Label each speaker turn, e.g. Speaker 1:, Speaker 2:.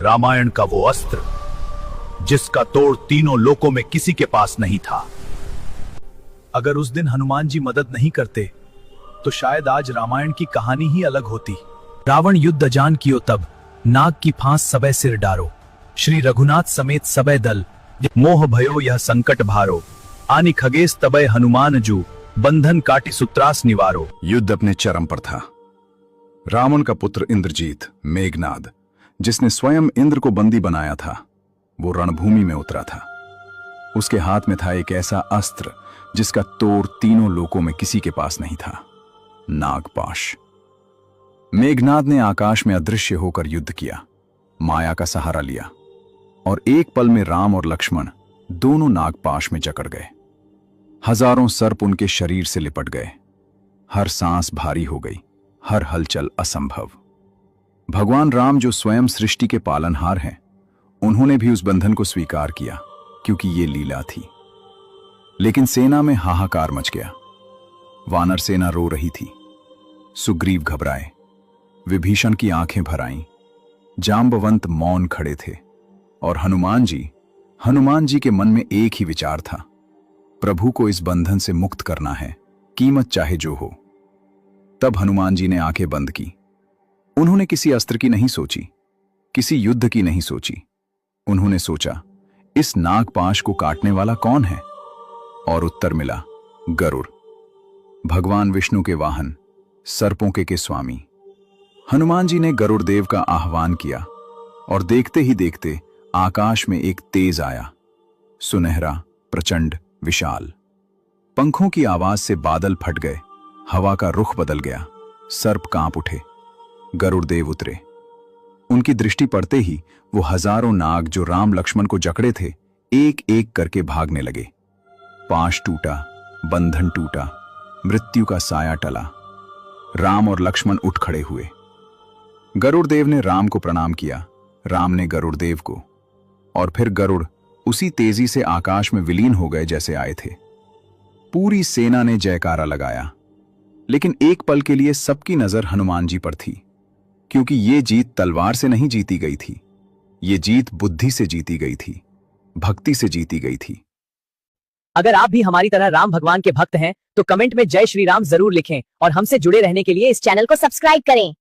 Speaker 1: रामायण का वो अस्त्र जिसका तोड़ तीनों लोकों में किसी के पास नहीं था। अगर उस दिन हनुमान जी मदद नहीं करते तो शायद आज रामायण की कहानी ही अलग होती। रावण युद्ध अजान कियो तब, नाग की फांस सबे सिर डारो, श्री रघुनाथ समेत सबे दल, मोह भयो यह संकट भारो, आनि खगेश तबे हनुमान जू, बंधन काटी सूत्रास निवारो।
Speaker 2: युद्ध अपने चरम पर था। रावण का पुत्र इंद्रजीत, मेघनाद, जिसने स्वयं इंद्र को बंदी बनाया था, वो रणभूमि में उतरा था। उसके हाथ में था एक ऐसा अस्त्र जिसका तोड़ तीनों लोकों में किसी के पास नहीं था, नागपाश। मेघनाद ने आकाश में अदृश्य होकर युद्ध किया, माया का सहारा लिया और एक पल में राम और लक्ष्मण दोनों नागपाश में जकड़ गए। हजारों सर्प उनके शरीर से लिपट गए। हर सांस भारी हो गई, हर हलचल असंभव। भगवान राम जो स्वयं सृष्टि के पालनहार हैं, उन्होंने भी उस बंधन को स्वीकार किया क्योंकि ये लीला थी। लेकिन सेना में हाहाकार मच गया। वानर सेना रो रही थी, सुग्रीव घबराए, विभीषण की आंखें भर आईं, जांबवंत मौन खड़े थे और हनुमान जी के मन में एक ही विचार था, प्रभु को इस बंधन से मुक्त करना है, कीमत चाहे जो हो। तब हनुमान जी ने आंखें बंद की। उन्होंने किसी अस्त्र की नहीं सोची, किसी युद्ध की नहीं सोची। उन्होंने सोचा, इस नागपाश को काटने वाला कौन है? और उत्तर मिला, गरुड़, भगवान विष्णु के वाहन, सर्पों के स्वामी। हनुमान जी ने गरुड़ देव का आह्वान किया और देखते ही देखते आकाश में एक तेज आया, सुनहरा, प्रचंड, विशाल। पंखों की आवाज से बादल फट गए, हवा का रुख बदल गया, सर्प कांप उठे। गरुड़ देव उतरे। उनकी दृष्टि पड़ते ही वो हजारों नाग जो राम लक्ष्मण को जकड़े थे, एक एक करके भागने लगे। पाश टूटा, बंधन टूटा, मृत्यु का साया टला। राम और लक्ष्मण उठ खड़े हुए। गरुड़ देव ने राम को प्रणाम किया, राम ने गरुड़ देव को, और फिर गरुड़ उसी तेजी से आकाश में विलीन हो गए जैसे आए थे। पूरी सेना ने जयकारा लगाया। लेकिन एक पल के लिए सबकी नजर हनुमान जी पर थी, क्योंकि ये जीत तलवार से नहीं जीती गई थी, ये जीत बुद्धि से जीती गई थी, भक्ति से जीती गई थी।
Speaker 3: अगर आप भी हमारी तरह राम भगवान के भक्त हैं तो कमेंट में जय श्री राम जरूर लिखें और हमसे जुड़े रहने के लिए इस चैनल को सब्सक्राइब करें।